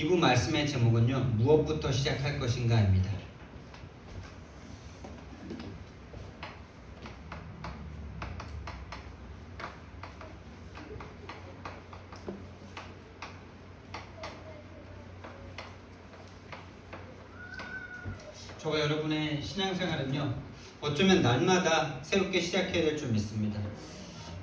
이부 말씀의 제목은요, 무엇부터 시작할 것인가입니다. 저와 여러분의 신앙생활은요, 어쩌면 날마다 새롭게 시작해야 될 줄 믿습니다.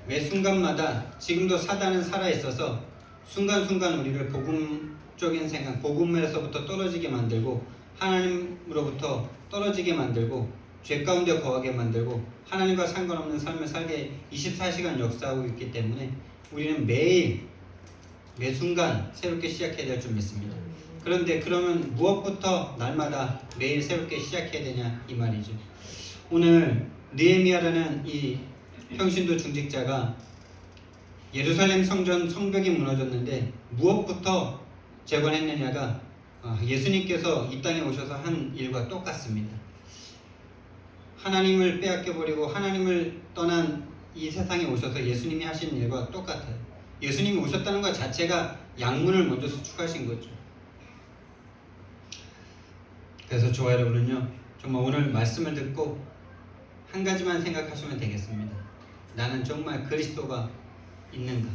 매 순간마다 지금도 사단은 살아있어서 순간순간 우리를 복음적인 생각, 복음에서부터 떨어지게 만들고 하나님으로부터 떨어지게 만들고 죄 가운데 거하게 만들고 하나님과 상관없는 삶을 살게 24시간 역사하고 있기 때문에 우리는 매일 매 순간 새롭게 시작해야 될 줄 믿습니다. 그런데 그러면 무엇부터 날마다 매일 새롭게 시작해야 되냐 이 말이죠. 오늘 느헤미야라는 이 평신도 중직자가 예루살렘 성전 성벽이 무너졌는데 무엇부터 재건했느냐가 예수님께서 이 땅에 오셔서 한 일과 똑같습니다. 하나님을 빼앗겨버리고 하나님을 떠난 이 세상에 오셔서 예수님이 하신 일과 똑같아요. 예수님이 오셨다는 것 자체가 양문을 먼저 수축하신 거죠. 그래서 저와 여러분은요, 정말 오늘 말씀을 듣고 한 가지만 생각하시면 되겠습니다. 나는 정말 그리스도가 있는가?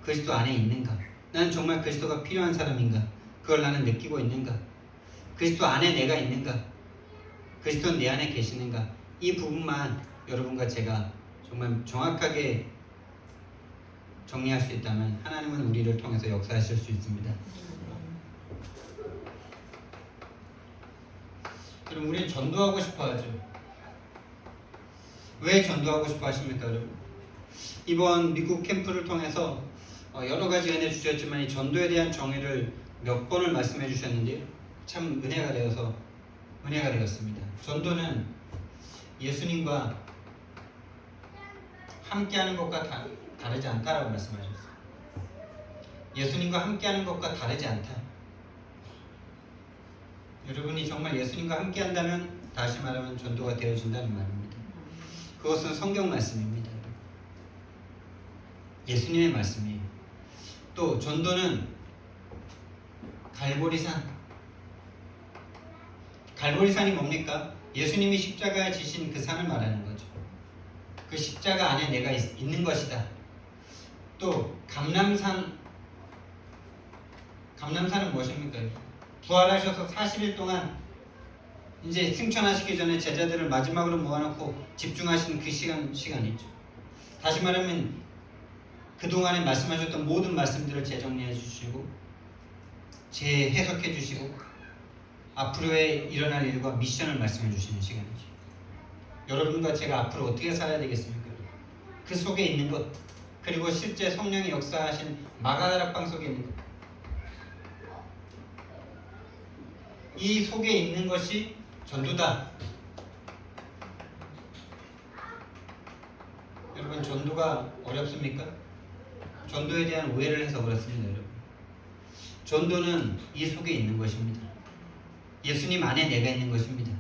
그리스도 안에 있는가? 나는 정말 그리스도가 필요한 사람인가? 그걸 나는 느끼고 있는가? 그리스도 안에 내가 있는가? 그리스도는 내 안에 계시는가? 이 부분만 여러분과 제가 정말 정확하게 정리할 수 있다면 하나님은 우리를 통해서 역사하실 수 있습니다. 그럼 우리는 전도하고 싶어 하죠. 왜 전도하고 싶어 하십니까, 여러분? 이번 미국 캠프를 통해서 여러 가지 은혜 주셨지만 이 전도에 대한 정의를 몇 번을 말씀해 주셨는데 참 은혜가 되었습니다. 전도는 예수님과 함께하는 것과 다르지 않다라고 말씀하셨어요. 예수님과 함께하는 것과 다르지 않다. 여러분이 정말 예수님과 함께한다면 다시 말하면 전도가 되어진다는 말입니다. 그것은 성경 말씀입니다. 예수님의 말씀이에요. 또 전도는 갈보리산이 뭡니까? 예수님이 십자가에 지신 그 산을 말하는 거죠. 그 십자가 안에 내가 있는 것이다. 또 감람산은 무엇입니까? 부활하셔서 40일 동안 이제 승천하시기 전에 제자들을 마지막으로 모아놓고 집중하시는 그 시간이죠. 다시 말하면 그동안에 말씀하셨던 모든 말씀들을 재정리해 주시고 재해석해 주시고 앞으로의 일어날 일과 미션을 말씀해 주시는 시간이죠. 여러분과 제가 앞으로 어떻게 살아야 되겠습니까? 그 속에 있는 것, 그리고 실제 성령이 역사하신 마가다락방 속에 있는 것, 이 속에 있는 것이 전도다. 여러분, 전도가 어렵습니까? 전도에 대한 오해를 해서 그렇습니다, 여러분. 전도는 이 속에 있는 것입니다. 예수님 안에 내가 있는 것입니다.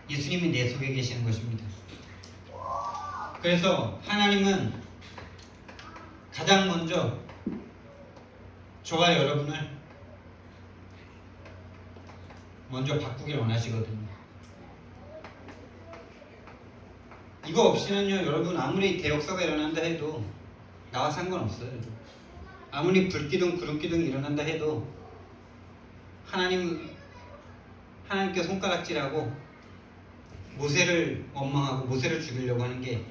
예수님이 내 속에 계시는 것입니다. 그래서 하나님은 가장 먼저 저와 여러분을 먼저 바꾸길 원하시거든요. 이거 없이는요, 여러분 아무리 대역사가 일어난다 해도 나와 상관없어요. 아무리 불기둥 구름기둥이 일어난다 해도 하나님께 손가락질하고 모세를 원망하고 모세를 죽이려고 하는 게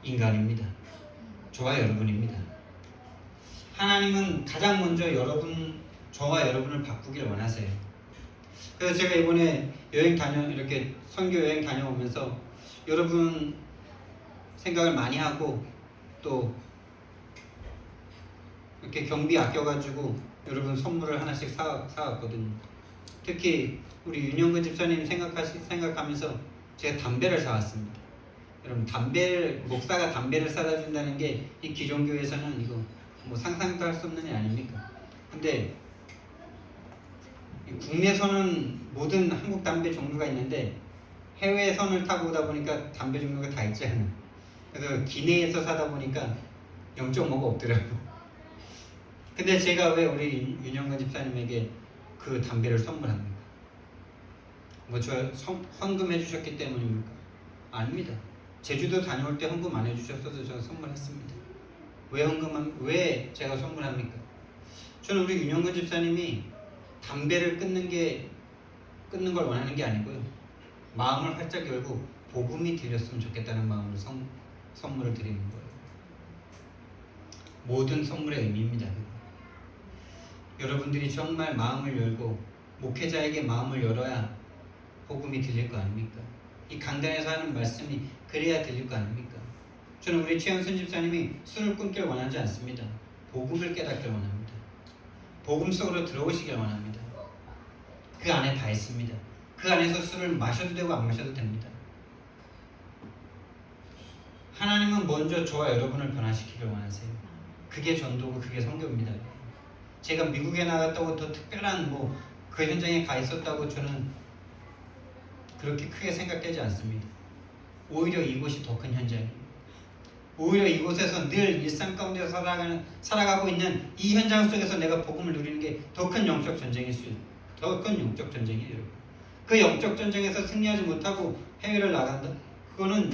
인간입니다. 저와 여러분입니다. 하나님은 가장 먼저 저와 여러분을 바꾸길 원하세요. 그래서 제가 이번에 이렇게 선교 여행 다녀오면서 여러분 생각을 많이 하고 또 이렇게 경비 아껴가지고 여러분 선물을 하나씩 사왔거든요. 특히 우리 윤영근 집사님 생각하면서 제가 담배를 사왔습니다. 여러분 목사가 담배를 사다 준다는 게 이 기존교회에서는 이거 뭐 상상도 할 수 없는 일 아닙니까? 근데 국내선은 모든 한국 담배 종류가 있는데 해외선을 타고 오다 보니까 담배 종류가 다 있지 않아요. 그래서 기내에서 사다 보니까 0.5가 없더라고. 근데 제가 왜 우리 윤영건 집사님에게 그 담배를 선물합니까? 뭐 저 헌금해 주셨기 때문입니까? 아닙니다. 제주도 다녀올 때 헌금 안 해주셨어도 저는 선물했습니다. 왜 제가 선물합니까? 저는 우리 윤영건 집사님이 담배를 끊는 걸 원하는 게 아니고요. 마음을 활짝 열고 복음이 들렸으면 좋겠다는 마음으로 선물을 드리는 거예요. 모든 선물의 의미입니다. 여러분들이 정말 마음을 열고 목회자에게 마음을 열어야 복음이 들릴 거 아닙니까? 이 강단에서 하는 말씀이 그래야 들릴 거 아닙니까? 저는 우리 최현순 집사님이 술을 끊길 원하지 않습니다. 복음을 깨닫길 원합니다. 복음 속으로 들어오시길 원합니다. 그 안에 다 있습니다. 그 안에서 술을 마셔도 되고 안 마셔도 됩니다. 하나님은 먼저 저와 여러분을 변화시키길 원하세요. 그게 전도고 그게 선교입니다. 제가 미국에 나갔다고 더 특별한 그 현장에 가 있었다고 저는 그렇게 크게 생각되지 않습니다. 오히려 이곳이 더 큰 현장이에요. 오히려 이곳에서 늘 일상 가운데 살아가고 있는 이 현장 속에서 내가 복음을 누리는 게 더 큰 영적 전쟁이에요. 그 영적 전쟁에서 승리하지 못하고 해외를 나간다? 그거는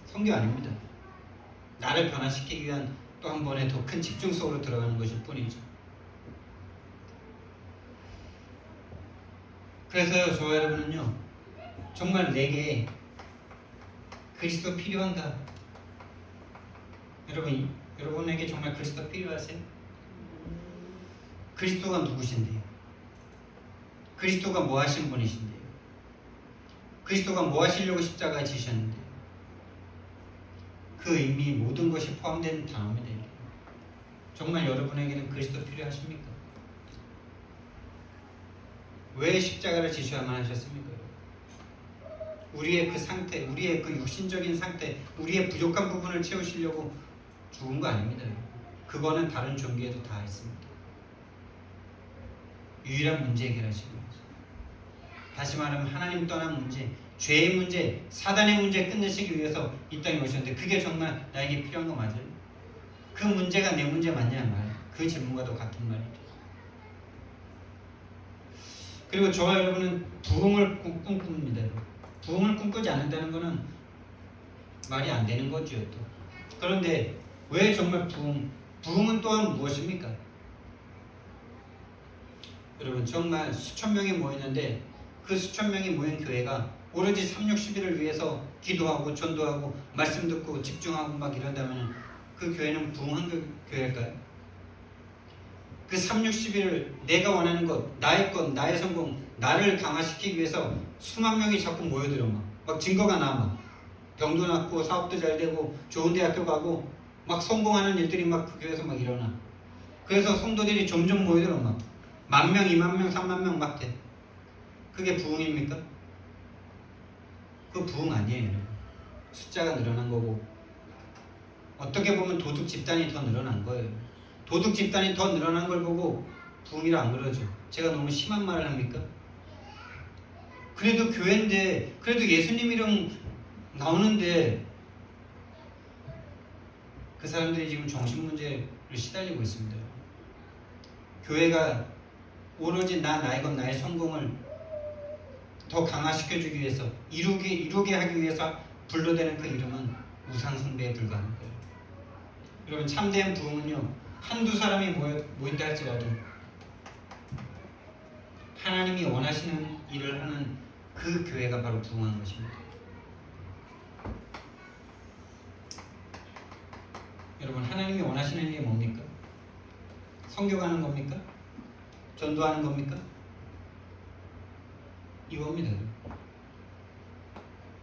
선교 아닙니다. 나를 변화시키기 위한 또 한 번의 더 큰 집중 속으로 들어가는 것일 뿐이죠. 그래서 저와 여러분은요, 정말 내게 그리스도 필요한가? 여러분에게 정말 그리스도 필요하세요? 그리스도가 누구신데요? 그리스도가 뭐 하신 분이신데요? 그리스도가 뭐 하시려고 십자가에 지셨는데요? 그 의미 모든 것이 포함된 단어입니다. 정말 여러분에게는 그리스도 필요하십니까? 왜 십자가를 지셔야만 하셨습니까? 우리의 그 상태, 우리의 그 육신적인 상태, 우리의 부족한 부분을 채우시려고 죽은 거 아닙니다. 그거는 다른 종교에도 다 있습니다. 유일한 문제 해결하시는 거죠. 다시 말하면 하나님 떠난 문제, 죄의 문제, 사단의 문제 끝내시기 위해서 이 땅에 오셨는데 그게 정말 나에게 필요한 거 맞아요? 그 문제가 내 문제 맞냐 말. 그 질문과도 같은 말이죠. 그리고 저와 여러분은 부흥을 꿈꿉니다. 부흥을 꿈꾸지 않는다는 것은 말이 안 되는 거죠. 또. 그런데 왜 정말 부흥은 또한 무엇입니까? 여러분 정말 수천 명이 모였는데 그 수천 명이 모인 교회가 오로지 360일을 위해서 기도하고 전도하고 말씀 듣고 집중하고 막 이런다면 그 교회는 부흥한 교회일까요? 그 360일을 내가 원하는 것, 나의 성공, 나를 강화시키기 위해서 수만 명이 자꾸 모여들어 막 증거가 나 병도 낫고 사업도 잘 되고 좋은 대학교 가고 막 성공하는 일들이 막 그 교회에서 막 일어나. 그래서 성도들이 점점 모여들어 막 10,000명, 20,000명, 30,000명 막 돼. 그게 부흥입니까? 그 부흥 아니에요. 숫자가 늘어난 거고 어떻게 보면 도둑 집단이 더 늘어난 거예요. 도둑 집단이 더 늘어난 걸 보고 부흥이라 안 그러죠. 제가 너무 심한 말을 합니까? 그래도 교회인데, 그래도 예수님 이름 나오는데 그 사람들이 지금 정신문제를 시달리고 있습니다. 교회가 오로지 나의 것, 나의 성공을 더 강화시켜주기 위해서 이루게 하기 위해서 불러대는 그 이름은 우상숭배에 불과한 거예요. 여러분 참된 부흥은요 한두 사람이 모인다 할지라도 하나님이 원하시는 일을 하는 그 교회가 바로 부흥한 것입니다. 여러분 하나님이 원하시는 일이 뭡니까? 선교가는 겁니까? 전도하는 겁니까? 이겁니다.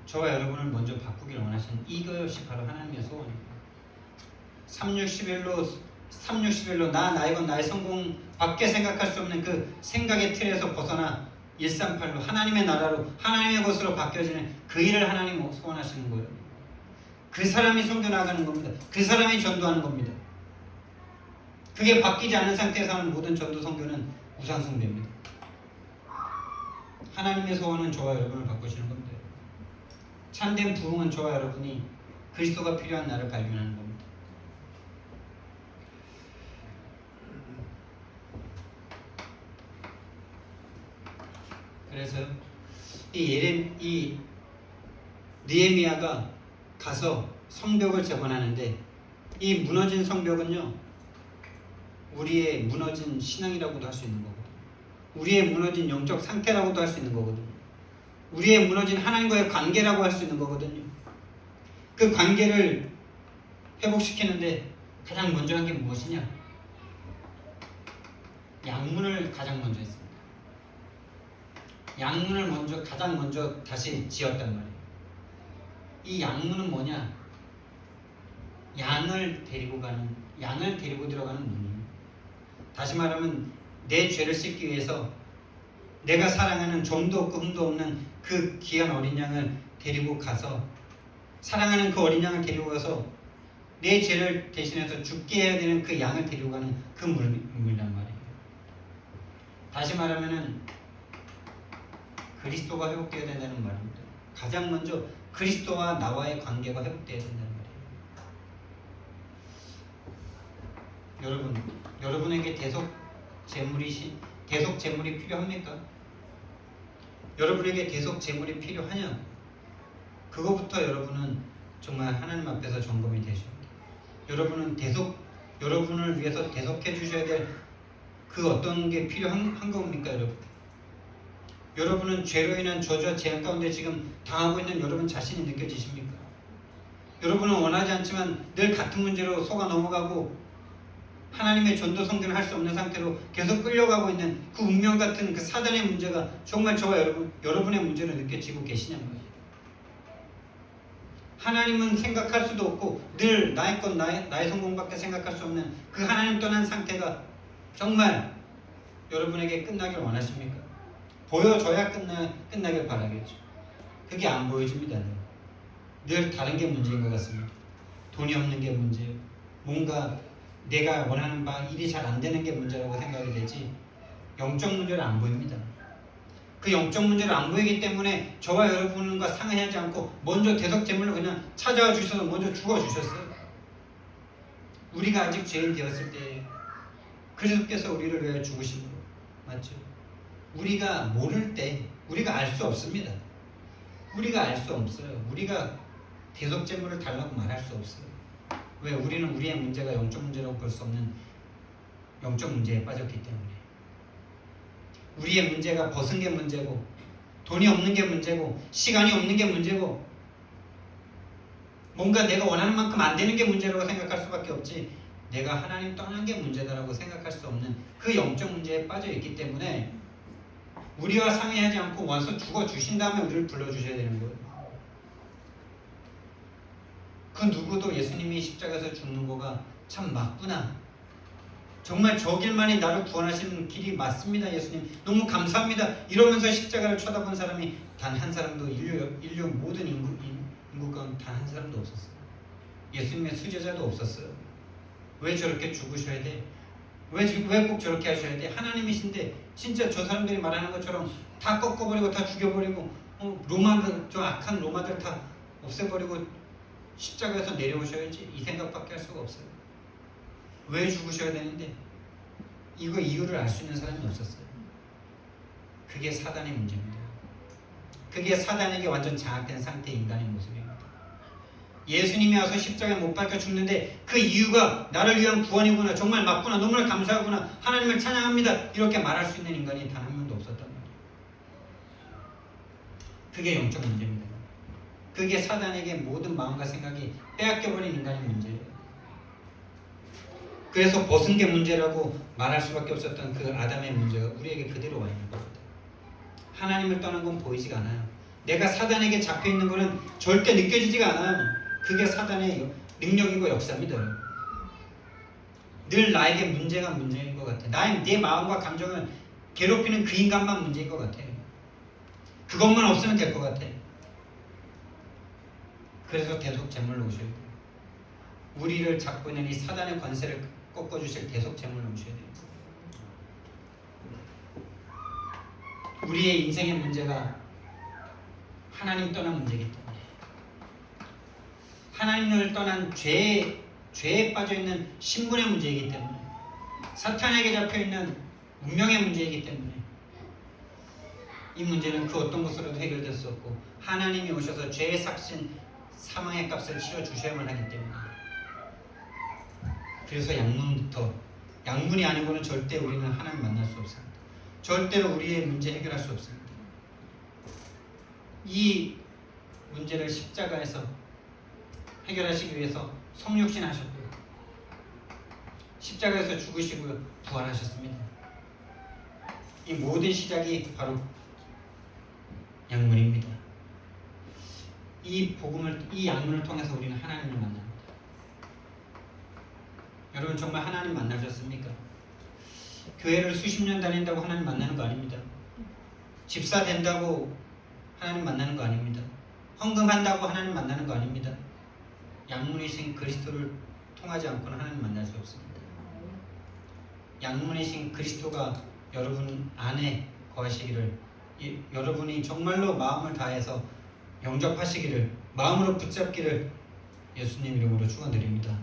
저와 여러분을 먼저 바꾸기를 원하시는 이것이 바로 하나님의 소원입니다. 360일로 나의 것, 나의 성공 밖에 생각할 수 없는 그 생각의 틀에서 벗어나 138로 하나님의 나라로 하나님의 것으로 바뀌어지는 그 일을 하나님이 소원하시는 거예요. 그 사람이 선교 나가는 겁니다. 그 사람이 전도하는 겁니다. 그게 바뀌지 않은 상태에서 하는 모든 전도 선교는 우상숭배입니다. 하나님의 소원은 저와 여러분을 바꾸시는 겁니다. 참된 부흥은 저와 여러분이 그리스도가 필요한 나를 발견하는 겁니다. 그래서요, 이 느헤미야가 가서 성벽을 재건하는데, 이 무너진 성벽은요, 우리의 무너진 신앙이라고도 할 수 있는 거거든요. 우리의 무너진 영적 상태라고도 할 수 있는 거거든요. 우리의 무너진 하나님과의 관계라고 할 수 있는 거거든요. 그 관계를 회복시키는데 가장 먼저 한 게 무엇이냐? 양문을 가장 먼저 했습니다. 양문을 가장 먼저 다시 지었단 말이에요. 이 양문은 뭐냐? 양을 데리고 들어가는 문이에요. 다시 말하면 내 죄를 씻기 위해서 내가 사랑하는 좀도 없고 흠도 없는 그 귀한 어린 양을 데리고 가서, 사랑하는 그 어린 양을 데리고 가서 내 죄를 대신해서 죽게 해야 되는 그 양을 데리고 가는 그 물이란 말이에요. 다시 말하면은 그리스도가 회복되어야 된다는 말입니다. 가장 먼저 그리스도와 나와의 관계가 회복되어야 된다는 말이에요. 여러분에게 대속 제물이 필요합니까? 여러분에게 대속 제물이 필요하냐? 그거부터 여러분은 정말 하나님 앞에서 점검이 되십니다. 여러분을 위해서 대속해 주셔야 될 그 어떤 게 필요한 겁니까, 여러분? 여러분은 죄로 인한 저주와 재앙 가운데 지금 당하고 있는 여러분 자신이 느껴지십니까? 여러분은 원하지 않지만 늘 같은 문제로 속아 넘어가고 하나님의 전도 성전을 할 수 없는 상태로 계속 끌려가고 있는 그 운명 같은 그 사단의 문제가 정말 저와 여러분의 문제로 느껴지고 계시냐는 거예요. 하나님은 생각할 수도 없고 늘 나의 것, 나의 성공밖에 생각할 수 없는 그 하나님 떠난 상태가 정말 여러분에게 끝나길 원하십니까? 보여줘야 끝나길 바라겠죠. 그게 안 보여집니다. 늘 다른 게 문제인 것 같습니다. 돈이 없는 게 문제예요. 뭔가 내가 원하는 바 일이 잘 안 되는 게 문제라고 생각이 되지, 영적 문제를 안 보입니다. 그 영적 문제를 안 보이기 때문에 저와 여러분과 상의하지 않고 먼저 대속 제물로 그냥 찾아와 주셔서 먼저 죽어 주셨어요. 우리가 아직 죄인 되었을 때 그리스도께서 우리를 위해 죽으신 거 맞죠? 우리가 모를 때 우리가 알 수 없습니다. 우리가 알 수 없어요. 우리가 대속 제물을 달라고 말할 수 없어요. 왜? 우리는 우리의 문제가 영적 문제라고 볼 수 없는 영적 문제에 빠졌기 때문에. 우리의 문제가 벗은 게 문제고, 돈이 없는 게 문제고, 시간이 없는 게 문제고, 뭔가 내가 원하는 만큼 안 되는 게 문제라고 생각할 수밖에 없지, 내가 하나님 떠난 게 문제다라고 생각할 수 없는 그 영적 문제에 빠져 있기 때문에 우리와 상의하지 않고 와서 죽어 주신 다음에 우리를 불러주셔야 되는 거예요. 그 누구도 예수님이 십자가에서 죽는 거가 참 맞구나, 정말 저 길만이 나를 구원하시는 길이 맞습니다, 예수님 너무 감사합니다 이러면서 십자가를 쳐다본 사람이 단 한 사람도 인류 모든 인구 가운데 단 한 사람도 없었어요. 예수님의 수제자도 없었어요. 왜 저렇게 죽으셔야 돼? 왜 꼭 저렇게 하셔야 돼? 하나님이신데 진짜 저 사람들이 말하는 것처럼 다 꺾어버리고 다 죽여버리고 저 악한 로마들 다 없애버리고 십자가에서 내려오셔야지, 이 생각밖에 할 수가 없어요. 왜 죽으셔야 되는데 이거 이유를 알 수 있는 사람이 없었어요. 그게 사단의 문제입니다. 그게 사단에게 완전 장악된 상태의 인간의 모습입니다. 예수님이 와서 십자가에 못 박혀 죽는데 그 이유가 나를 위한 구원이구나, 정말 맞구나, 너무나 감사하구나, 하나님을 찬양합니다 이렇게 말할 수 있는 인간이 단 한 명도 없었단 말이에요. 그게 영적 문제입니다. 그게 사단에게 모든 마음과 생각이 빼앗겨버린 인간의 문제예요. 그래서 벗은 게 문제라고 말할 수밖에 없었던 그 아담의 문제가 우리에게 그대로 와 있는 겁니다. 하나님을 떠난 건 보이지가 않아요. 내가 사단에게 잡혀있는 것은 절대 느껴지지가 않아요. 그게 사단의 능력이고 역사입니다. 늘 나에게 문제가 문제인 것 같아. 내 마음과 감정을 괴롭히는 그 인간만 문제인 것 같아. 그것만 없으면 될 것 같아. 그래서 대속 제물로 오셔야 돼요. 우리를 잡고 있는 이 사단의 관세를 꺾어주실 대속 제물로 오셔야 돼요. 우리의 인생의 문제가 하나님 떠난 문제이기 때문에, 하나님을 떠난 죄에 빠져있는 신분의 문제이기 때문에, 사탄에게 잡혀있는 운명의 문제이기 때문에 이 문제는 그 어떤 것으로도 해결될 수 없고 하나님이 오셔서 죄의 삭신 사망의 값을 치러 주셔야만 하기 때문에 그래서 양문이 아니고는 절대 우리는 하나님 만날 수 없습니다. 절대로 우리의 문제 해결할 수 없습니다. 이 문제를 십자가에서 해결하시기 위해서 성육신하셨고요. 십자가에서 죽으시고요. 부활하셨습니다. 이 모든 시작이 바로 양문입니다. 이 양문을 통해서 우리는 하나님을 만납니다. 여러분 정말 하나님 만나셨습니까? 교회를 수십 년 다닌다고 하나님 만나는 거 아닙니다. 집사 된다고 하나님 만나는 거 아닙니다. 헌금한다고 하나님 만나는 거 아닙니다. 양문이신 그리스도를 통하지 않고는 하나님 만날 수 없습니다. 양문이신 그리스도가 여러분 안에 거하시기를, 여러분이 정말로 마음을 다해서 영접하시기를, 마음으로 붙잡기를 예수님 이름으로 축원드립니다.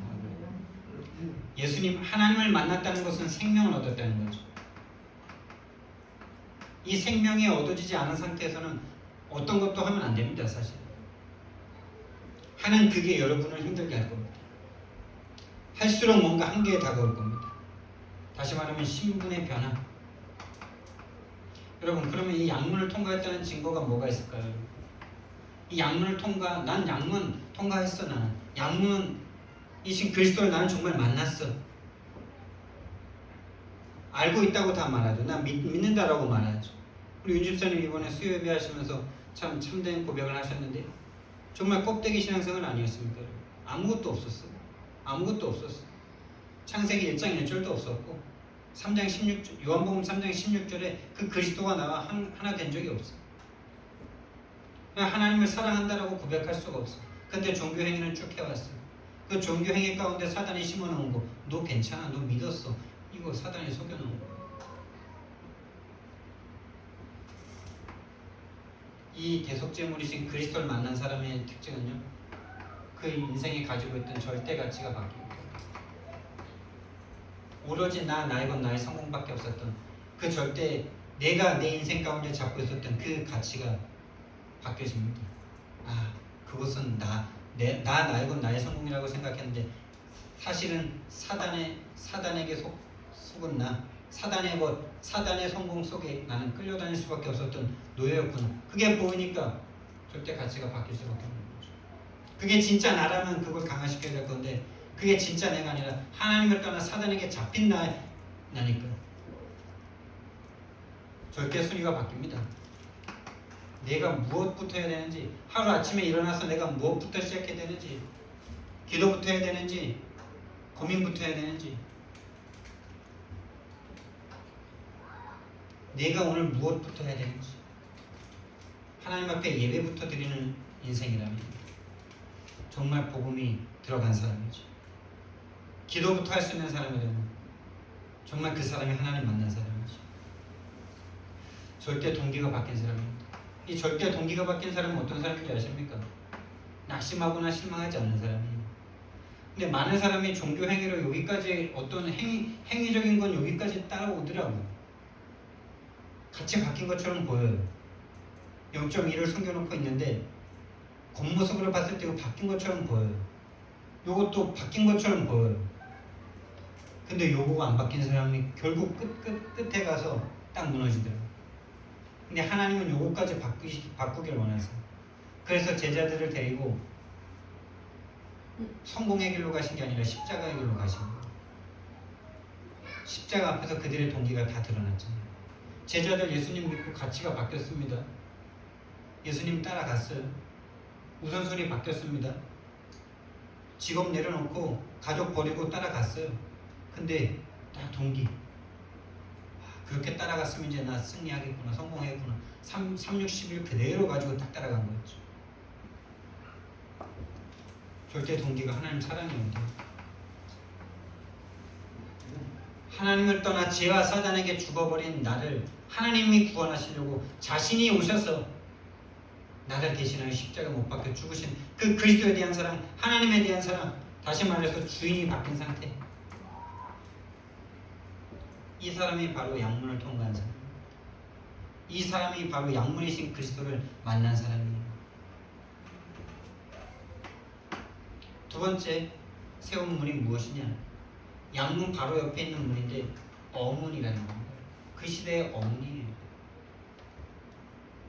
예수님, 하나님을 만났다는 것은 생명을 얻었다는 거죠. 이 생명이 얻어지지 않은 상태에서는 어떤 것도 하면 안 됩니다. 사실 하는 그게 여러분을 힘들게 할 겁니다. 할수록 뭔가 한계에 다가올 겁니다. 다시 말하면 신분의 변화. 여러분, 그러면 이 양문을 통과했다는 증거가 뭐가 있을까요? 이 양문을 난 양문 통과했어. 나는 양문이신 그리스도를 나는 정말 만났어. 알고 있다고 다 말하죠. 난 믿는다라고 말하죠. 우리 윤 집사님 이번에 수요예배 하시면서 참된 고백을 하셨는데 정말 껍데기 신앙생활 아니었습니까? 아무것도 없었어요. 아무것도 없었어요. 창세기 1장 1절도 없었고 3장 16절, 요한복음 3장 16절에 그 그리스도가 나와 하나 된 적이 없어요. 그냥 하나님을 사랑한다라고 고백할 수가 없어요. 근데 종교행위는 쭉 해왔어요. 그 종교행위 가운데 사단이 심어놓은 거, 너 괜찮아, 너 믿었어, 이거 사단이 속여놓은 거예요. 이 대속제물이신 그리스도를 만난 사람의 특징은요, 그 인생이 가지고 있던 절대 가치가 바뀝니다. 오로지 나의 것 나의 성공밖에 없었던 그 절대, 내가 내 인생 가운데 잡고 있었던 그 가치가 바뀌어집니다. 그것은 나의 것 나의 성공이라고 생각했는데 사실은 사단에게 속은 사단의 것, 사단의 성공 속에 나는 끌려다닐 수밖에 없었던 노예였구나. 그게 보이니까 절대 가치가 바뀔 수밖에 없는 거죠. 그게 진짜 나라면 그걸 강화시켜야 될 건데 그게 진짜 내가 아니라 하나님을 떠나 사단에게 잡힌 나니까 절대 순위가 바뀝니다. 내가 무엇부터 해야 되는지, 하루아침에 일어나서 내가 무엇부터 시작해야 되는지, 기도부터 해야 되는지, 고민부터 해야 되는지, 내가 오늘 무엇부터 해야 되는지, 하나님 앞에 예배부터 드리는 인생이라면 정말 복음이 들어간 사람이죠. 기도부터 할 수 있는 사람이라면 정말 그 사람이 하나님 만난 사람이죠. 절대 동기가 바뀐 사람입니다. 이 절대 동기가 바뀐 사람은 어떤 사람인지 아십니까? 낙심하거나 실망하지 않는 사람이에요. 근데 많은 사람이 종교 행위로 여기까지, 어떤 행위적인 건 여기까지 따라오더라고요. 같이 바뀐 것처럼 보여요. 0.1을 숨겨놓고 있는데 겉모습으로 봤을 때 이거 바뀐 것처럼 보여요. 요것도 바뀐 것처럼 보여요. 근데 요거가 안 바뀐 사람이 결국 끝에 가서 딱 무너지더라고요. 근데 하나님은 요거까지 바꾸길 원하세요. 그래서 제자들을 데리고 성공의 길로 가신 게 아니라 십자가의 길로 가신 거예요. 십자가 앞에서 그들의 동기가 다 드러났잖아요. 제자들 예수님 믿고 가치가 바뀌었습니다. 예수님 따라갔어요. 우선순위 바뀌었습니다. 직업 내려놓고 가족 버리고 따라갔어요. 근데 다 동기, 그렇게 따라갔으면 이제 나 승리하겠구나, 성공하겠구나, 360일 그대로 가지고 딱 따라간 거였죠. 절대 동기가 하나님 사랑입니다. 하나님을 떠나 죄와 사단에게 죽어버린 나를 하나님이 구원하시려고 자신이 오셔서 나를 대신하여 십자가 못 박혀 죽으신 그 그리스도에 대한 사랑, 하나님에 대한 사랑, 다시 말해서 주인이 바뀐 상태, 이 사람이 바로 양문을 통과한 사람입니다. 이 사람이 바로 양문이신 그리스도를 만난 사람이에요. 두 번째 세운 문이 무엇이냐? 양문 바로 옆에 있는 문인데 어문이라는 겁니다. 그 시대의 어문이에요.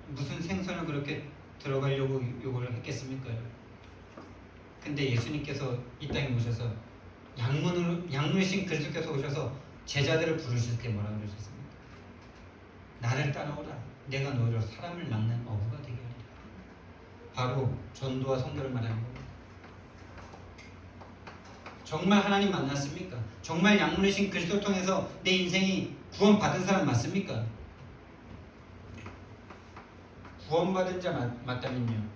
무슨 생선을 그렇게 들어가려고 요구를 했겠습니까? 근데 예수님께서 이 땅에 오셔서 양문이신 그리스도께서 오셔서 제자들을 부르실 때 뭐라고 그러셨습니까? 나를 따라오라. 내가 너희로 사람을 낳는 어부가 되게 하리라. 바로 전도와 선교를 말하는 겁니다. 정말 하나님 만났습니까? 정말 양문이신 그리스도를 통해서 내 인생이 구원받은 사람 맞습니까? 구원받은 자 맞다면요.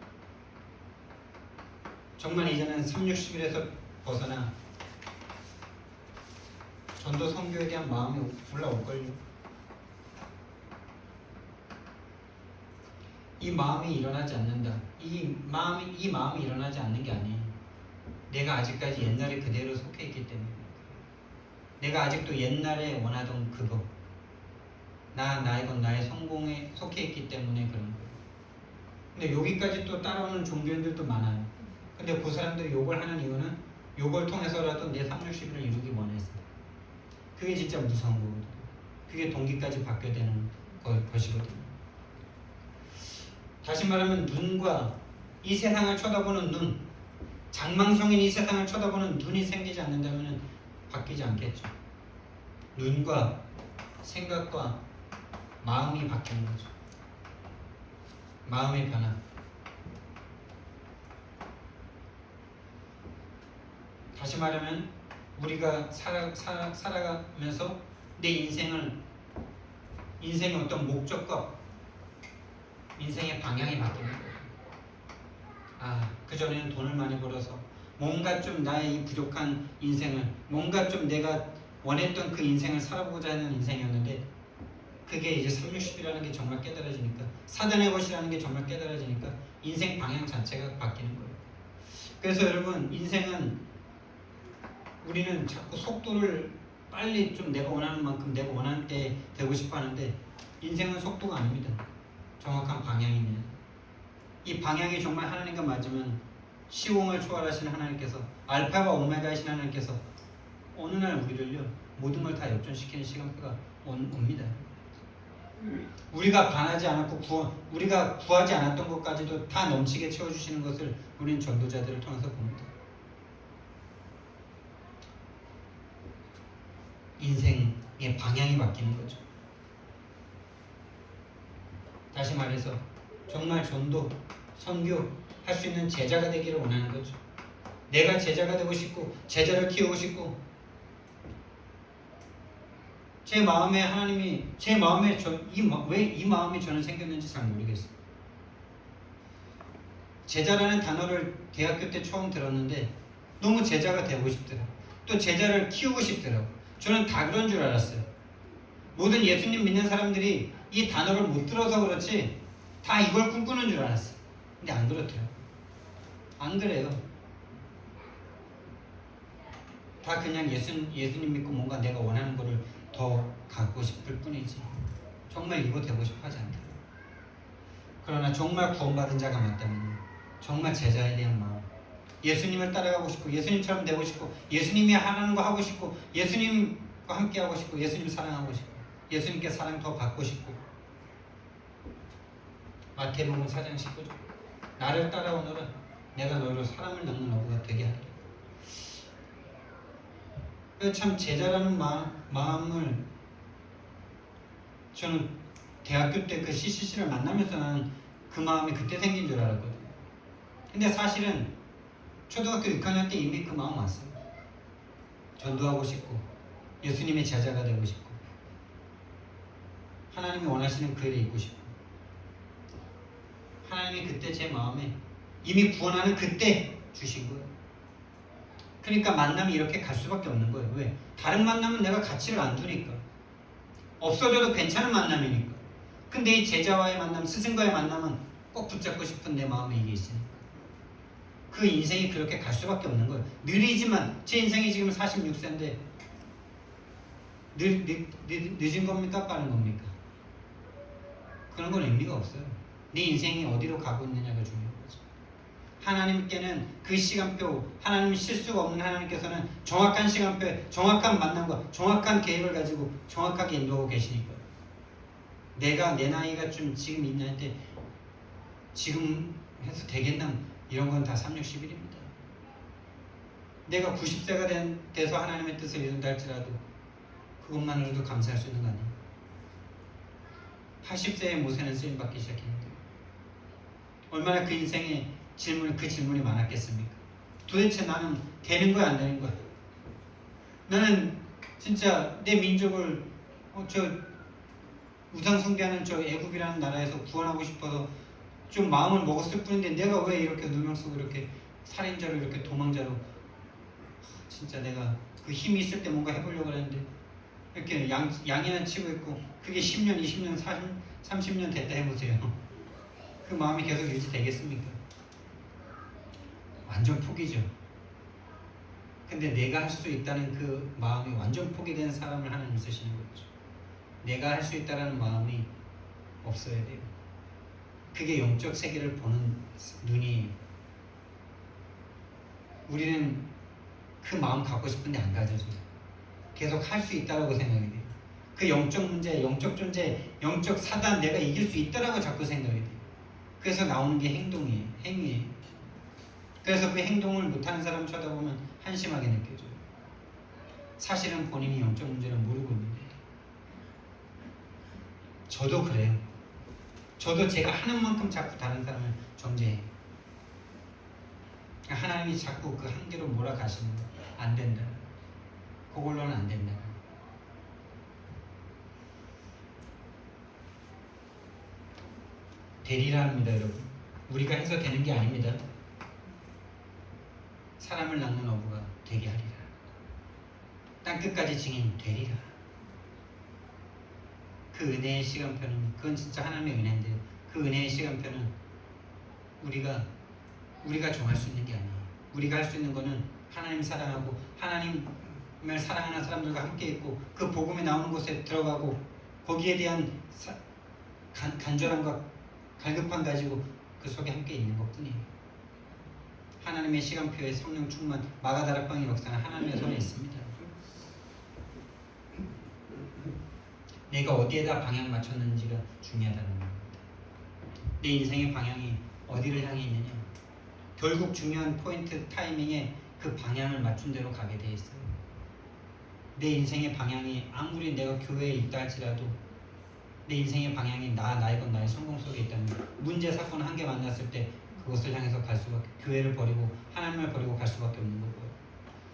정말 이제는 360일에서 벗어나 전도 선교에 대한 마음이 올라올걸요. 이 마음이 일어나지 않는다. 이 마음이 일어나지 않는 게 아니에요. 내가 아직까지 옛날에 그대로 속해 있기 때문에. 내가 아직도 옛날에 원하던 그거. 나의 성공에 속해 있기 때문에 그런 거예요. 근데 여기까지 또 따라오는 종교인들도 많아요. 근데 그 사람들이 욕을 하는 이유는 욕을 통해서라도 내 360일을 이루기 원해서. 그게 진짜 무서운 거거든요. 그게 동기까지 바뀌어야 되는 것이거든요. 다시 말하면 눈과 이 세상을 쳐다보는 눈, 장망성인 이 세상을 쳐다보는 눈이 생기지 않는다면 바뀌지 않겠죠. 눈과 생각과 마음이 바뀌는 거죠. 마음의 변화. 다시 말하면 우리가 살아가면서 내 인생의 어떤 목적과 인생의 방향이 바뀌는 거예요. 그전에는 돈을 많이 벌어서 뭔가 좀 나의 이 부족한 인생을, 뭔가 좀 내가 원했던 그 인생을 살아보고자 하는 인생이었는데, 그게 이제 360이라는 게 정말 깨달아지니까, 사단의 것이라는 게 정말 깨달아지니까 인생 방향 자체가 바뀌는 거예요. 그래서 여러분, 인생은 우리는 자꾸 속도를 빨리 좀 내가 원하는 만큼 내가 원하는 때 되고 싶어 하는데, 인생은 속도가 아닙니다. 정확한 방향입니다. 이 방향이 정말 하나님과 맞으면 시공을 초월하시는 하나님께서, 알파와 오메가이신 하나님께서 어느 날 우리를요 모든 걸 다 역전시키는 시간표가 옵니다. 우리가 반하지 않았고 우리가 구하지 않았던 것까지도 다 넘치게 채워주시는 것을 우리는 전도자들을 통해서 봅니다. 인생의 방향이 바뀌는 거죠. 다시 말해서 정말 전도, 선교 할 수 있는 제자가 되기를 원하는 거죠. 내가 제자가 되고 싶고 제자를 키우고 싶고, 제 마음에 하나님이 왜 이 마음이 저는 생겼는지 잘 모르겠어요. 제자라는 단어를 대학교 때 처음 들었는데 너무 제자가 되고 싶더라고요. 또 제자를 키우고 싶더라고요. 저는 다 그런 줄 알았어요. 모든 예수님 믿는 사람들이 이 단어를 못 들어서 그렇지 다 이걸 꿈꾸는 줄 알았어요. 근데 안 그렇더라고요. 안 그래요. 다 그냥 예수님 믿고 뭔가 내가 원하는 거를 더 갖고 싶을 뿐이지 정말 이거 되고 싶어 하지 않다. 그러나 정말 구원받은 자가 맞다면 정말 제자에 대한 마음, 예수님을 따라가고 싶고 예수님처럼 되고 싶고 예수님이 하라는 거 하고 싶고 예수님과 함께 하고 싶고 예수님 사랑하고 싶고 예수님께 사랑 더 받고 싶고, 마태복음 4장 19절 나를 따라오너라 내가 너희로 사람을 낳는 어부가 되게 하리라. 참 제자라는 마음을 저는 대학교 때 그 CCC를 만나면서 나는 그 마음이 그때 생긴 줄 알았거든요. 근데 사실은 초등학교 6학년 때 이미 그 마음 왔어요. 전도하고 싶고 예수님의 제자가 되고 싶고 하나님이 원하시는 그 일에 있고 싶고, 하나님이 그때 제 마음에 이미 구원하는 그때 주신 거예요. 그러니까 만남이 이렇게 갈 수밖에 없는 거예요. 왜? 다른 만남은 내가 가치를 안 두니까, 없어져도 괜찮은 만남이니까. 근데 이 제자와의 만남, 스승과의 만남은 꼭 붙잡고 싶은 내 마음에 이게 있으니까 그 인생이 그렇게 갈 수밖에 없는 거예요. 느리지만 제 인생이 지금 46세인데 늦은 겁니까? 빠른 겁니까? 그런 건 의미가 없어요. 네 인생이 어디로 가고 있느냐가 중요한 거죠. 하나님께는 그 시간표, 하나님 실수가 없는 하나님께서는 정확한 시간표에 정확한 만남과 정확한 계획을 가지고 정확하게 인도하고 계시니까 내가 내 나이가 좀 지금 있는데 지금 해서 되겠나 이런 건 다 3, 6, 11입니다. 내가 90세가 돼서 하나님의 뜻을 이룬다 할지라도 그것만으로도 감사할 수 있는 거 아니에요. 80세에 모세는 쓰임받기 시작했는데 얼마나 그 인생에 그 질문이 많았겠습니까? 도대체 나는 되는 거야 안 되는 거야? 나는 진짜 내 민족을 저 우상 숭배하는 저 애굽이라는 나라에서 구원하고 싶어서 좀 마음을 먹었을 뿐인데 내가 왜 이렇게 누명 쓰고 이렇게 살인자로 이렇게 도망자로 진짜 내가 그 힘이 있을 때 뭔가 해보려고 했는데 이렇게 양이나 치고 있고 그게 10년, 20년, 30년 됐다 해보세요. 그 마음이 계속 유지되겠습니까? 완전 포기죠. 근데 내가 할 수 있다는 그 마음이 완전 포기된 사람을 하나님 쓰시는 거죠. 내가 할 수 있다는 마음이 없어야 돼요. 그게 영적 세계를 보는 눈이에요. 우리는 그 마음 갖고 싶은데 안 가져져요. 계속 할 수 있다라고 생각이 돼요. 그 영적 문제, 영적 존재, 영적 사단 내가 이길 수 있다라고 자꾸 생각이 돼요. 그래서 나오는 게 행동이에요. 행위예요. 그래서 그 행동을 못하는 사람 쳐다보면 한심하게 느껴져요. 사실은 본인이 영적 문제를 모르고 있는 거예요. 저도 그래요. 저도 제가 하는 만큼 자꾸 다른 사람을 정죄해요. 하나님이 자꾸 그 한계로 몰아가시는 거. 안 된다. 그걸로는 안 된다. 되리라 합니다, 여러분. 우리가 해서 되는 게 아닙니다. 사람을 낳는 어부가 되게 하리라. 땅끝까지 증인 되리라. 그 은혜의 시간표는 그건 진짜 하나님의 은혜인데요. 그 은혜의 시간표는 우리가 정할 수 있는 게 아니에요. 우리가 할 수 있는 거는 하나님 사랑하고 하나님을 사랑하는 사람들과 함께 있고 그 복음이 나오는 곳에 들어가고 거기에 대한 간절함과 갈급함 가지고 그 속에 함께 있는 것뿐이에요. 하나님의 시간표에 성령 충만 마가다락방의 역사는 하나님의 손에 있습니다. 내가 어디에다 방향 맞췄는지가 중요하다는 겁니다. 내 인생의 방향이 어디를 향해 있느냐. 결국 중요한 포인트 타이밍에 그 방향을 맞춘 대로 가게 돼 있어요. 내 인생의 방향이 아무리 내가 교회에 있다 할지라도 내 인생의 방향이 나이건 나의 성공 속에 있다면 문제 사건 한 개 만났을 때 그것을 향해서 갈 수밖에, 교회를 버리고 하나님을 버리고 갈 수밖에 없는 거고요.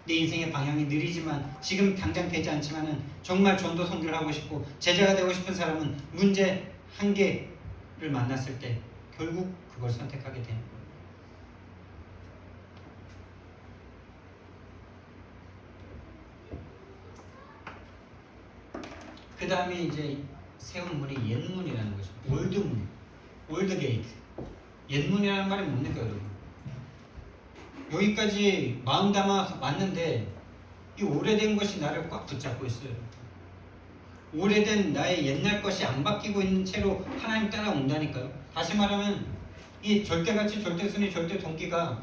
내 인생의 방향이 느리지만 지금 당장 되지 않지만은 정말 전도 선교를 하고 싶고 제자가 되고 싶은 사람은 문제 한 개를 만났을 때 결국 그걸 선택하게 되는 거예요. 그 다음에 이제 세운 문이 옛문이라는 것입니다. 올드문, 올드게이트. 옛문이라는 말이 뭡니까, 여러분? 여기까지 마음 담아 왔는데 이 오래된 것이 나를 꽉 붙잡고 있어요. 오래된 나의 옛날 것이 안 바뀌고 있는 채로 하나님 따라온다니까요. 다시 말하면 이 절대가치, 절대순위, 절대동기가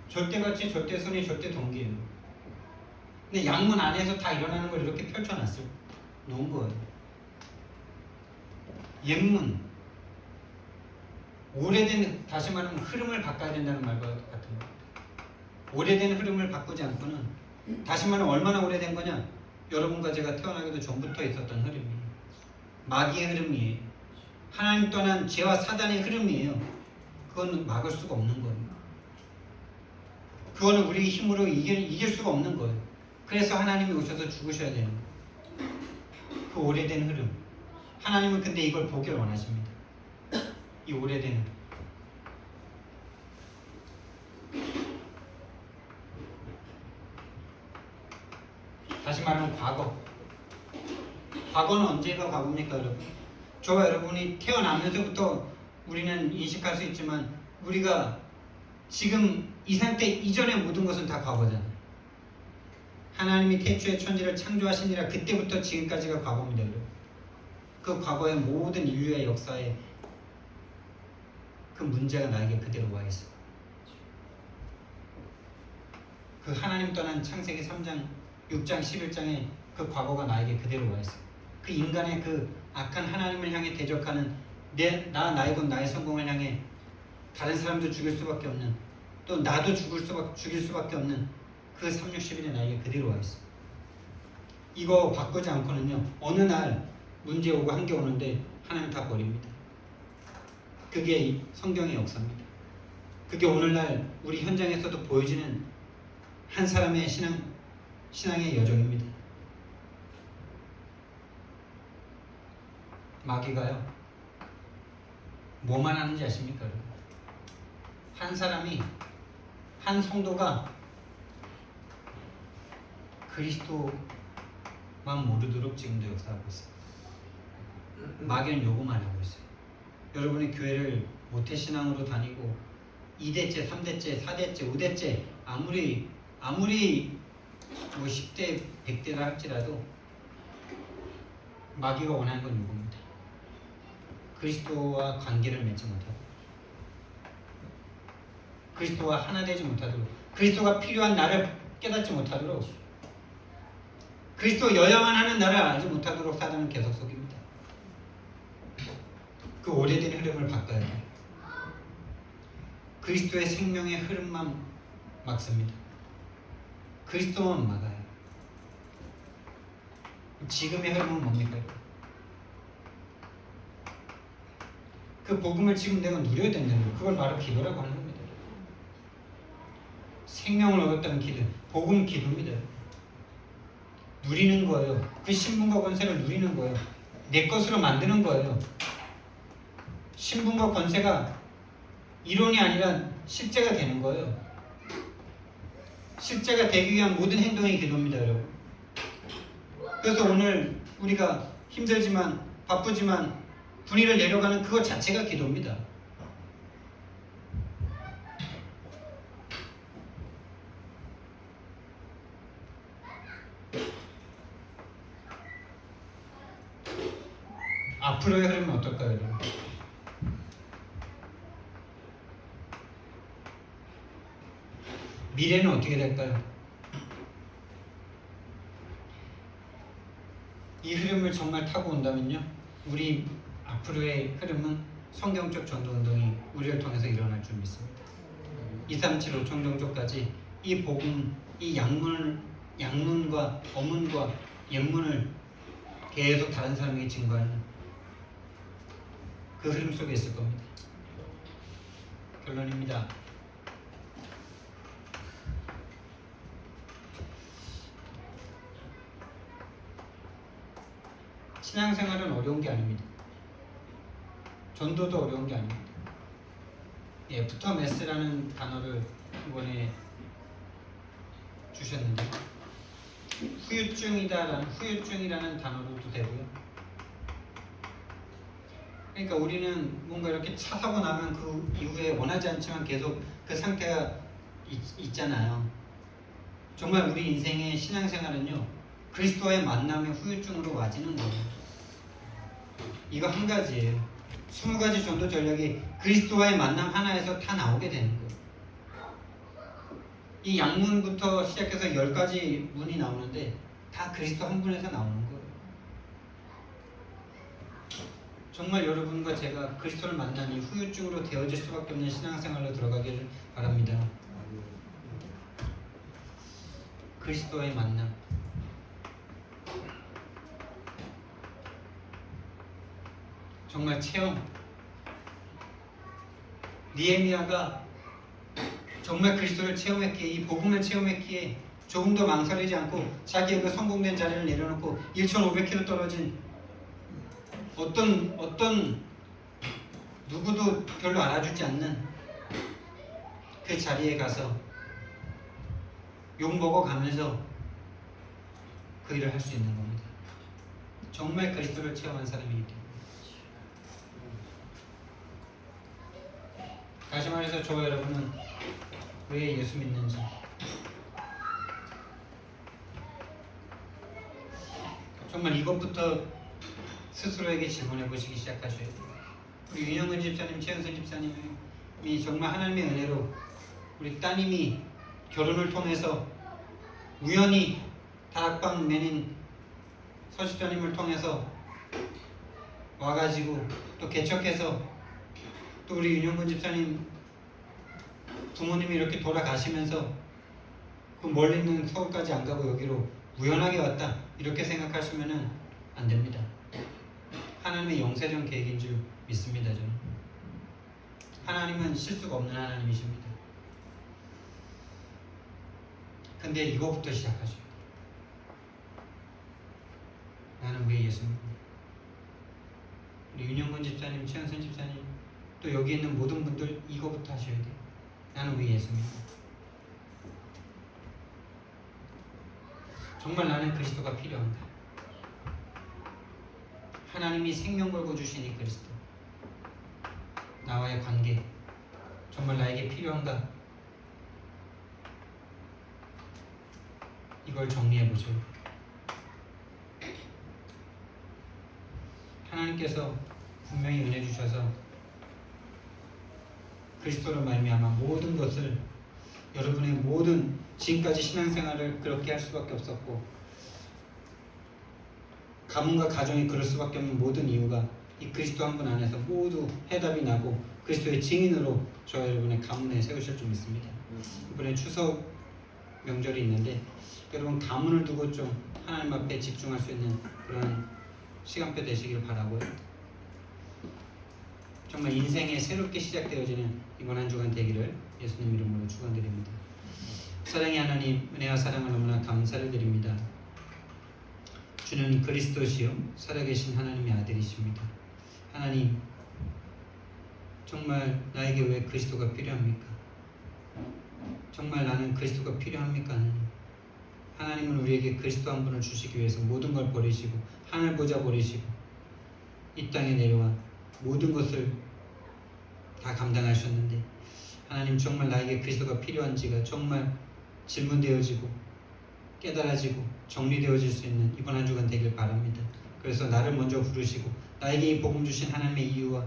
절대가치, 절대순위, 절대동기예요. 근데 양문 안에서 다 일어나는 걸 이렇게 펼쳐놨어요. 놓은 거예요. 옛문, 오래된, 다시 말하면 흐름을 바꿔야 된다는 말과 같은 겁니다. 오래된 흐름을 바꾸지 않고는, 다시 말하면 얼마나 오래된 거냐? 여러분과 제가 태어나기도 전부터 있었던 흐름이에요. 마귀의 흐름이에요. 하나님 떠난 죄와 사단의 흐름이에요. 그건 막을 수가 없는 거예요. 그거는 우리 힘으로 이길 수가 없는 거예요. 그래서 하나님이 오셔서 죽으셔야 되는 거예요. 그 오래된 흐름. 하나님은 근데 이걸 보기를 원하십니다. 이 오래된 흐름. 다시 말하면 과거. 과거는 언제가 과거입니까, 여러분? 저와 여러분이 태어나면서부터 우리는 인식할 수 있지만 우리가 지금 이 상태 이전의 모든 것은 다 과거잖아요. 하나님이 태초에 천지를 창조하시니라 그때부터 지금까지가 과거입니다, 여러분. 그 과거의 모든 인류의 역사에 그 문제가 나에게 그대로 와 있어. 그 하나님 떠난 창세기 3장, 6장, 11장에 그 과거가 나에게 그대로 와 있어. 그 인간의 그 악한 하나님을 향해 대적하는 나의 것 나의 성공을 향해 다른 사람도 죽일 수밖에 없는, 또 나도 죽일 수밖에 없는 그 3, 6, 11이 나에게 그대로 와 있어. 이거 바꾸지 않고는요, 어느 날 문제 오고 한계 오는데 하나님 다 버립니다. 그게 성경의 역사입니다. 그게 오늘날 우리 현장에서도 보여지는 한 사람의 신앙의 여정입니다. 마귀가요, 뭐만 하는지 아십니까? 한 사람이, 한 성도가 그리스도만 모르도록 지금도 역사하고 있어요. 마귀는 요구만 하고 있어요. 여러분이 교회를 모태신앙으로 다니고 2대째, 3대째, 4대째, 5대째 아무리 뭐 10대, 100대라 할지라도 마귀가 원하는 건 요겁니다. 그리스도와 관계를 맺지 못하고, 그리스도와 하나 되지 못하도록, 그리스도가 필요한 나를 깨닫지 못하도록, 그리스도여야만 하는 나를 알지 못하도록 사단은 계속 속입니다. 그 오래된 흐름을 바꿔야 돼요. 그리스도의 생명의 흐름만 막습니다. 그리스도만 막아요. 지금의 흐름은 뭡니까? 그 복음을 지금 내가 누려야 된다는 거예요. 그걸 바로 기도라고 하는 겁니다. 생명을 얻었다는 기도, 복음 기도입니다. 누리는 거예요. 그 신분과 권세를 누리는 거예요. 내 것으로 만드는 거예요. 신분과 권세가 이론이 아니라 실제가 되는 거예요. 실제가 되기 위한 모든 행동이 기도입니다, 여러분. 그래서 오늘 우리가 힘들지만 바쁘지만 분위를 내려가는 그것 자체가 기도입니다. 앞으로의 흐름은 어떨까요, 여러분? 미래는 어떻게 될까요? 이 흐름을 정말 타고 온다면요, 우리 앞으로의 흐름은 성경적 전도운동이 우리를 통해서 일어날 줄 믿습니다. 237 5청정조까지 이 복음, 이 양문과 어문과 옛문을 계속 다른 사람에게 증거하는 그 흐름 속에 있을 겁니다. 결론입니다. 신앙생활은 어려운 게 아닙니다. 전도도 어려운 게 아닙니다. 애프터 메스라는 단어를 이번에 주셨는데, 후유증이라는 단어로도 되고요. 그러니까 우리는 뭔가 이렇게 차 사고 나면 그 이후에 원하지 않지만 계속 그 상태가 있잖아요. 정말 우리 인생의 신앙생활은요, 그리스도와의 만남의 후유증으로 와지는 거예요. 이거 한 가지예요. 20가지 전도 전략이 그리스도와의 만남 하나에서 다 나오게 되는 거예요. 이 양문부터 시작해서 10가지 문이 나오는데 다 그리스도 한 분에서 나오는 거예요. 정말 여러분과 제가 그리스도를 만나니 후유증으로 되어질 수밖에 없는 신앙생활로 들어가기를 바랍니다. 그리스도와의 만남. 정말 체험. 느헤미야가 정말 그리스도를 체험했기에, 이 복음을 체험했기에 조금도 망설이지 않고 자기의 그 성공된 자리를 내려놓고 1500km 떨어진 어떤 누구도 별로 알아주지 않는 그 자리에 가서 욕 먹어가면서 그 일을 할 수 있는 겁니다. 정말 그리스도를 체험한 사람이기 때문에. 다시 말해서 저와 여러분은 왜 예수 믿는지, 정말 이것부터 스스로에게 질문해 보시기 시작하셔야 돼요. 우리 윤영근 집사님, 최은선 집사님이 정말 하나님의 은혜로 우리 따님이 결혼을 통해서 우연히 다락방 매닌 서집사님을 통해서 와가지고 또 개척해서 또 우리 윤영근 집사님 부모님이 이렇게 돌아가시면서 그 멀리 있는 서울까지 안 가고 여기로 우연하게 왔다 이렇게 생각하시면은 안 됩니다. 하나님의 영세전 계획인 줄 믿습니다. 저는 하나님은 실수가 없는 하나님이십니다. 근데 이거부터 시작하죠. 나는 왜 예수 믿고, 우리 윤영근 집사님, 최은선 집사님, 또 여기 있는 모든 분들 이거부터 하셔야 돼요. 나는 왜 예수 믿고, 정말 나는 그리스도가 필요한가? 하나님이 생명 걸고 주신 이 그리스도, 나와의 관계 정말 나에게 필요한가? 이걸 정리해보죠. 하나님께서 분명히 은혜 주셔서 그리스도로 말미암아 모든 것을, 여러분의 모든 지금까지 신앙생활을 그렇게 할 수밖에 없었고 가문과 가정이 그럴 수밖에 없는 모든 이유가 이 그리스도 한 분 안에서 모두 해답이 나고 그리스도의 증인으로 저와 여러분의 가문에 세우실 줄 믿습니다. 이번에 추석 명절이 있는데 여러분 가문을 두고 좀 하나님 앞에 집중할 수 있는 그런 시간표 되시길 바라고요. 정말 인생에 새롭게 시작되어지는 이번 한 주간 되기를 예수님 이름으로 축원드립니다. 사랑의 하나님, 은혜와 사랑을 너무나 감사를 드립니다. 주는 그리스도시요 살아계신 하나님의 아들이십니다. 하나님, 정말 나에게 왜 그리스도가 필요합니까? 정말 나는 그리스도가 필요합니까? 하나님, 하나님은 우리에게 그리스도 한 분을 주시기 위해서 모든 걸 버리시고 하늘 보좌 버리시고 이 땅에 내려와 모든 것을 다 감당하셨는데, 하나님 정말 나에게 그리스도가 필요한지가 정말 질문되어지고 깨달아지고 정리되어질 수 있는 이번 한 주간 되길 바랍니다. 그래서 나를 먼저 부르시고 나에게 이 복음 주신 하나님의 이유와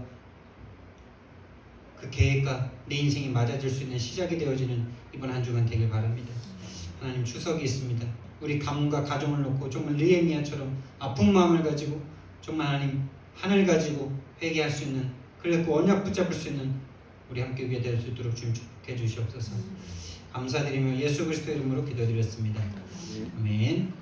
그 계획과 내 인생이 맞아질 수 있는 시작이 되어지는 이번 한 주간 되길 바랍니다. 하나님, 추석이 있습니다. 우리 가문과 가정을 놓고 정말 느헤미야처럼 아픈 마음을 가지고 정말 하나님 하늘 가지고 회개할 수 있는, 그리고 언약 붙잡을 수 있는 우리 함께 위에 될 수 있도록 주님 축복해 주시옵소서. 감사드리며 예수 그리스도 이름으로 기도드렸습니다. 아멘.